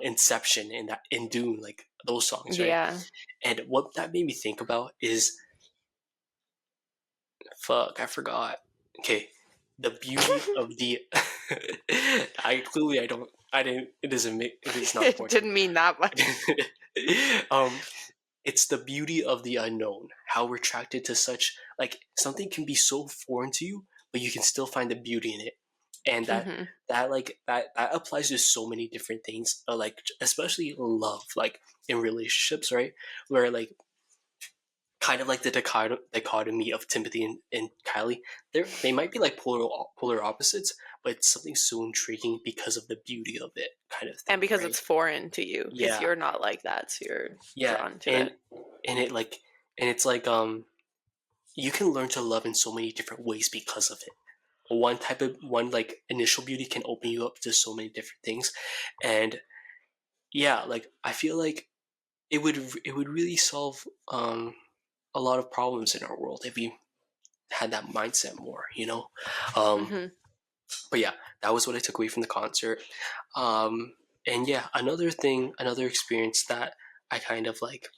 Inception and that in Dune, like those songs, right? Yeah. And what that made me think about is, fuck, I forgot. Okay, the beauty of the. I don't. I didn't. It doesn't make. It is not It important. didn't mean that much. um, it's the beauty of the unknown. How we're attracted to such, like, something can be so foreign to you, but you can still find the beauty in it, and Mm-hmm. that applies to so many different things. Like especially love, like in relationships, right? Where like kind of like the dichotomy of Timothy and Kylie. They might be like polar opposites, but it's something so intriguing because of the beauty of it, kind of And thing, because right? it's foreign to you, because Yeah, you're not like that, so you're yeah, drawn to it. and it like and it's like you can learn to love in so many different ways because of it. One like initial beauty can open you up to so many different things, and yeah, like I feel like it would really solve a lot of problems in our world if we had that mindset more, you know. Um, Mm-hmm. but yeah, that was what I took away from the concert. Um, and yeah, another experience that I kind of like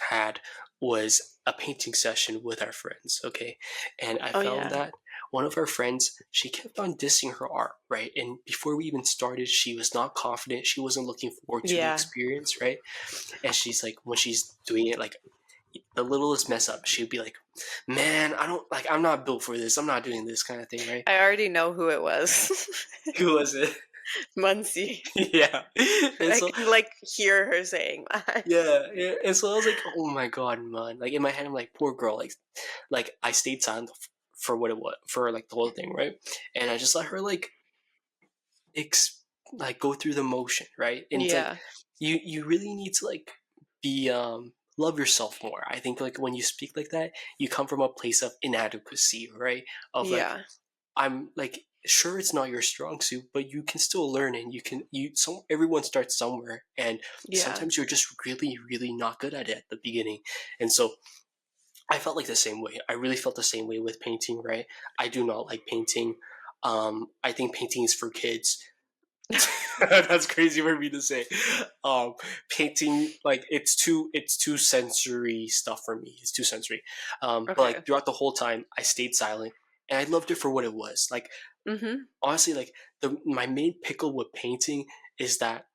had was a painting session with our friends. Okay, and I Oh found yeah. that one of our friends, she kept on dissing her art, right? And before we even started, she was not confident. She wasn't looking forward to the Yeah. experience, right? And she's like, when she's doing it, like the littlest mess up, she'd be like, "Man, I don't like. I'm not built for this. I'm not doing this kind of thing." Right? I already know who it was. Who was it? Muncie. Yeah. And I so can like hear her saying that. yeah. And so I was like, "Oh my god, man!" Like in my head, I'm like, "Poor girl." Like I stayed silent for what it was for like the whole thing, right? And I just let her like ex like go through the motion, right? And it's like Yeah. you really need to like be love yourself more. I think like when you speak like that, you come from a place of inadequacy, right? Of like Yeah. I'm like sure it's not your strong suit, but you can still learn and everyone starts somewhere, and Yeah. sometimes you're just really really not good at it at the beginning. And so I felt like the same way. I really felt the same way with painting, right? I do not like painting. I think painting is for kids. That's crazy for me to say. Um, Painting like it's too sensory stuff for me. It's too sensory. But Okay. like throughout the whole time, I stayed silent, and I loved it for what it was. Like Mm-hmm. honestly, like the my main pickle with painting is that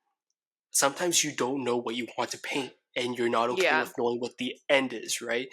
sometimes you don't know what you want to paint, and you're not okay Yeah. with knowing what the end is, right?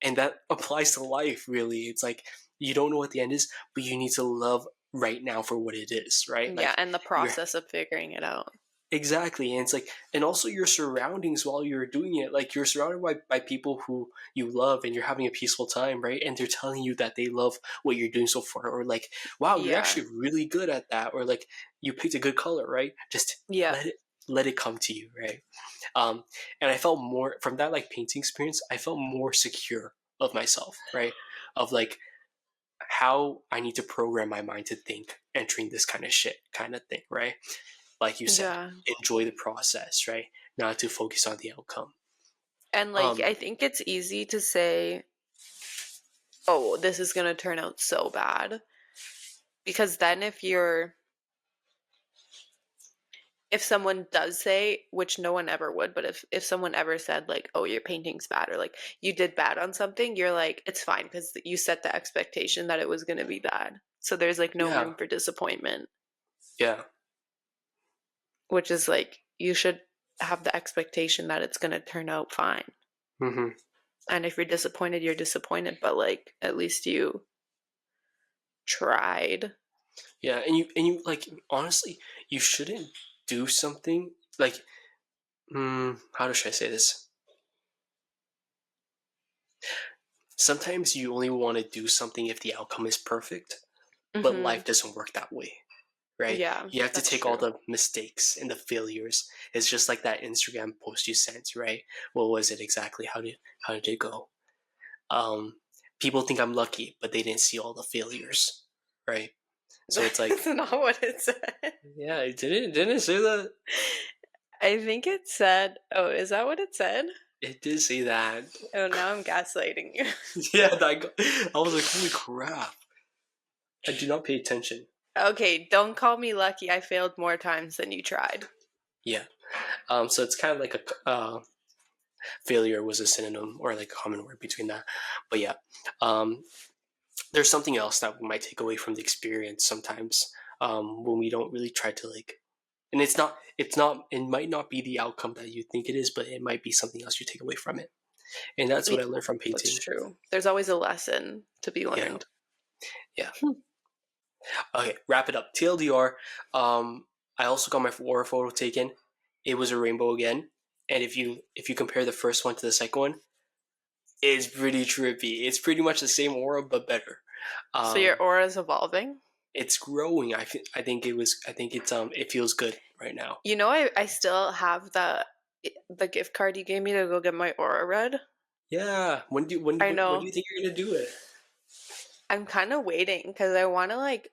And that applies to life, really. It's like you don't know what the end is, but you need to love right now for what it is, right? Yeah, Like and the you're process of figuring it out. exactly, and it's like, and also your surroundings while you're doing it. Like you're surrounded by people who you love, and you're having a peaceful time, right? And they're telling you that they love what you're doing so far, or like, wow, you're Yeah. actually really good at that, or like you picked a good color, right? Just Yeah. let it come to you, right? Um, and I felt more from that like painting experience. I felt more secure of myself, right? Of like how I need to program my mind to think entering this kind of shit kind of thing, right? Like you said, Yeah. enjoy the process, right? Not to focus on the outcome. And like Um, I think it's easy to say, "Oh, this is going to turn out so bad." Because then if someone does say, which no one ever would, but if someone ever said like, "Oh, your painting's bad," or like you did bad on something, you're like, "It's fine," because you set the expectation that it was going to be bad. So there's like no yeah, room for disappointment, yeah, which is like you should have the expectation that it's going to turn out fine. hmm And if you're disappointed, but like at least you tried. yeah. And you like honestly, you shouldn't do something like how should I say this? Sometimes you only want to do something if the outcome is perfect, but Mhm. life doesn't work that way, right? Yeah, You have to that's take all true. the mistakes and the failures. It's just like that Instagram post you sent, right? What was it exactly? How did it go? Um, People think I'm lucky, but they didn't see all the failures, right? So it's like, That's not what it said. yeah, it didn't say that. I think it said, oh, is that what it said? It did say that. Oh, now I'm gaslighting you. Yeah, I was like, holy crap! I do not pay attention. Okay, don't call me lucky. I failed more times than you tried. Yeah. So it's kind of like a failure was a synonym or like a common word between that. But yeah, um, there's something else that we might take away from the experience sometimes when we don't really try to like And it might not be the outcome that you think it is, but it might be something else you take away from it. And that's Yeah, what I learned from that's painting. true. There's always a lesson to be Yeah, learned. yeah. Okay, wrap it up. TLDR. I also got my aura photo taken. It was a rainbow again, and if you compare the first one to the second one, it's pretty trippy. It's pretty much the same aura but better. So your Um, aura is evolving. it's growing. I think it's it feels good right now. You know, I still have the gift card you gave me to go get my aura read. Yeah. I When do know. you think you're gonna do it? I'm kind of waiting because I want to like.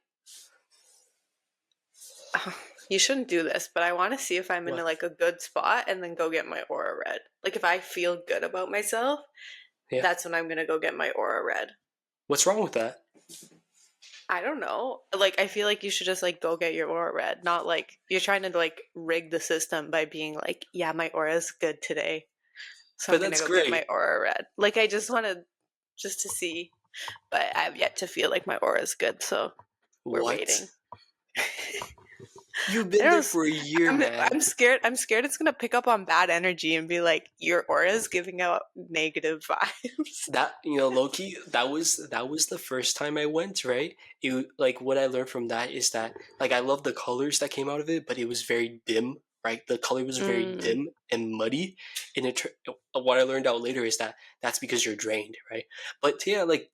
You shouldn't do this, but I want to see if I'm in What? like a good spot and then go get my aura read. Like if I feel good about myself, Yeah. that's when I'm gonna go get my aura read. What's wrong with that? I don't know. Like I feel like you should just like go get your aura read, not like you're trying to like rig the system by being like, yeah, my aura's good today, so But I'm gonna that's go get great. my aura read. Like I just wanted just to see, but I've yet to feel like my aura's good, so we're What? waiting. You've I been don't there know. for a year, man. I'm scared. I'm scared it's gonna pick up on bad energy and be like, your aura is giving out negative vibes. That Loki, that was the first time I went, right? Like what I learned from that is that like I love the colors that came out of it, but it was very dim, right? The color was very Mm, dim and muddy, and what I learned out later is that that's because you're drained, right? But yeah, like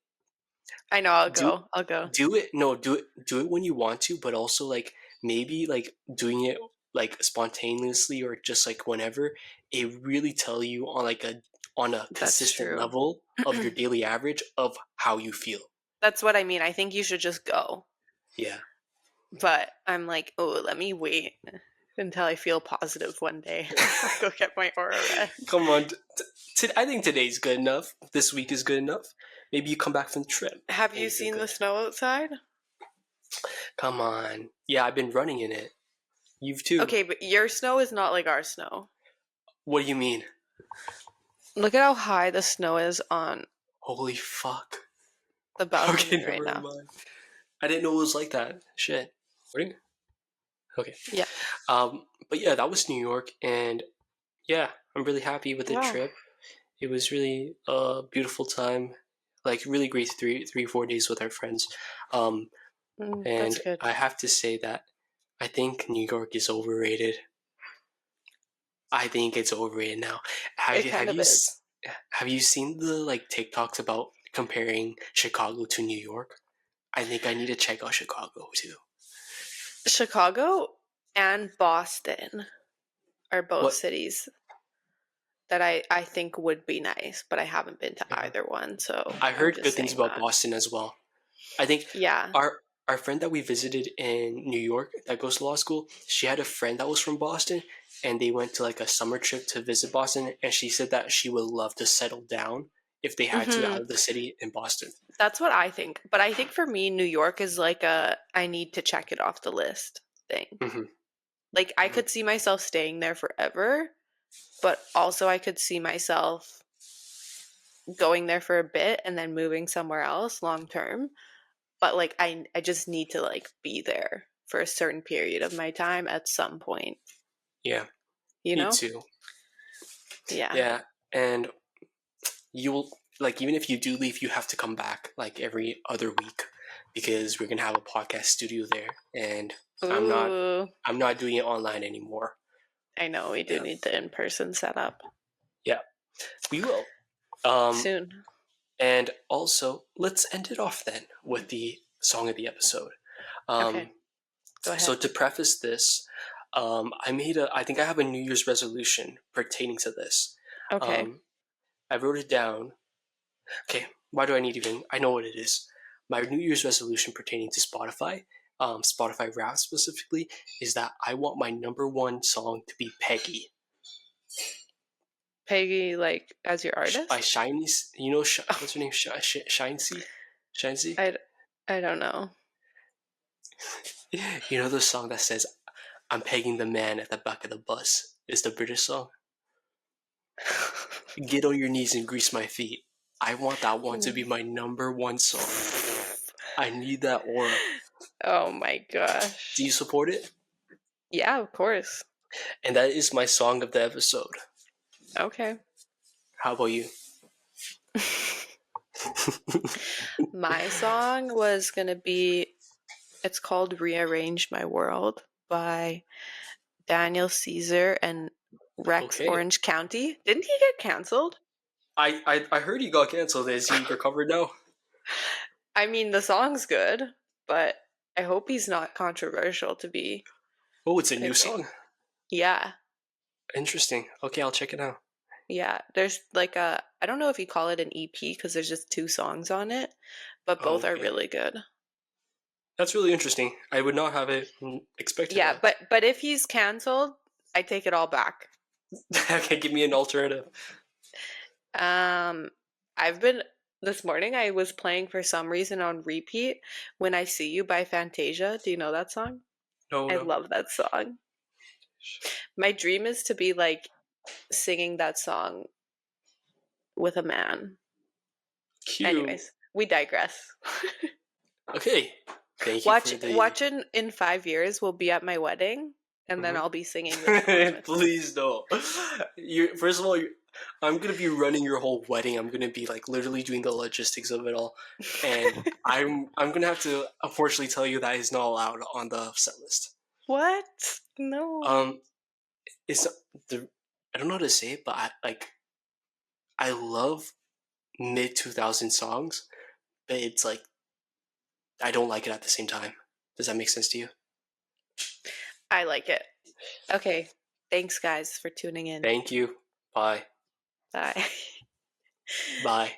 I know. I'll do go. I'll go. do it no do it when you want to, but also like maybe like doing it like spontaneously or just like whenever it really tell you on a That's consistent true. level of your daily average of how you feel. That's what I mean. I think you should just go. Yeah. But I'm like, oh, let me wait until I feel positive one day. Go get my aura read. Come on, I think today's good enough. This week is good enough. Maybe you come back from the trip Have and you you feel seen the good. snow outside? Come on. Yeah, I've been running in it. You've too. Okay, but your snow is not like our snow. What do you mean? Look at how high the snow is on Holy fuck. the Okay, balcony right never now. mind. I didn't know it was like that. Shit. What? Okay. Yeah. But yeah, that was New York, and yeah, I'm really happy with the Wow. trip. It was really a beautiful time, like really great 4 days with our friends. Um, That's and good. I have to say that I think New York is overrated. I think it's overrated now. Have It you kind have of you is. s- have you seen the like TikToks about comparing Chicago to New York? I think I need to check out Chicago too. Chicago and Boston are both What? cities that I think would be nice, but I haven't been to Yeah. either one, so I I'm heard just good things saying about that. Boston as well. I think Yeah. our friend that we visited in New York that goes to law school, she had a friend that was from Boston, and they went to like a summer trip to visit Boston, and she said that she would love to settle down if they had to out Hmm. of the city in Boston. That's what I think. But I think for me, New York is like a I need to check it off the list thing. Hmm. Like I Hmm. could see myself staying there forever, but also I could see myself going there for a bit and then moving somewhere else long term. But like I just need to like be there for a certain period of my time at some point, Yeah, you me know? too. Yeah. Yeah, and you'll like even if you do leave, you have to come back like every other week because we're gonna have a podcast studio there, and I'm not Ooh, I'm not doing it online anymore. I know we do Yeah, need the in-person setup yeah, we will. Um, soon. and also, let's end it off then with the song of the episode. Okay, Um, go so ahead. to preface this, I think I have a New Year's resolution pertaining to this. Okay. Um, I wrote it down. Okay, why do I need even? I know what it is. My New Year's resolution pertaining to Spotify, Spotify Rap specifically, is that I want my number one song to be Peggy Peggy, like as your by artist? Shiny. What's her name? Shinesy? Shinesy? I, I don't know. You know the song that says "I'm pegging the man at the back of the bus" is the British song. Get on your knees and grease my feet. I want that one to be my number one song. I need that aura. Oh my Do gosh. you support it? Yeah, of course. And that is my song of the episode. Okay. How about you? My song was gonna be, it's called Rearrange My World by Daniel Caesar and Rex Okay. Orange County. Didn't he get canceled? I heard he got canceled. Is he recovered now? I mean, the song's good, but I hope he's not controversial to be Oh, it's a new picking. song. Yeah. Interesting. Okay, I'll check it out. Yeah. There's like a, I don't know if you call it an EP because there's just 2 songs on it, but Oh, both are okay. really good. That's really interesting. I would not have expected Yeah, that. but if he's canceled, I take it all back. Okay, give me an alternative. Um, I've been this morning I was playing for some reason on repeat When I See You by Fantasia. Do you know that song? No, I no. love that song. My dream is to be like singing that song with a man. Cute. Anyways, we digress. Okay. Thank you for the. Watch in 5 years. We'll be at my wedding, and then Mhm. I'll be singing this song with you. Please don't. You first of all, I'm gonna be running your whole wedding. I'm gonna be like literally doing the logistics of it all, and I'm gonna have to unfortunately tell you that is not allowed on the set list. What? No. Um, it's the I don't know how to say it, but I love mid 2000 songs, but it's like I don't like it at the same time. Does that make sense to you? I like it. Okay. Thanks, guys, for tuning in. Thank you. Bye. Bye. Bye.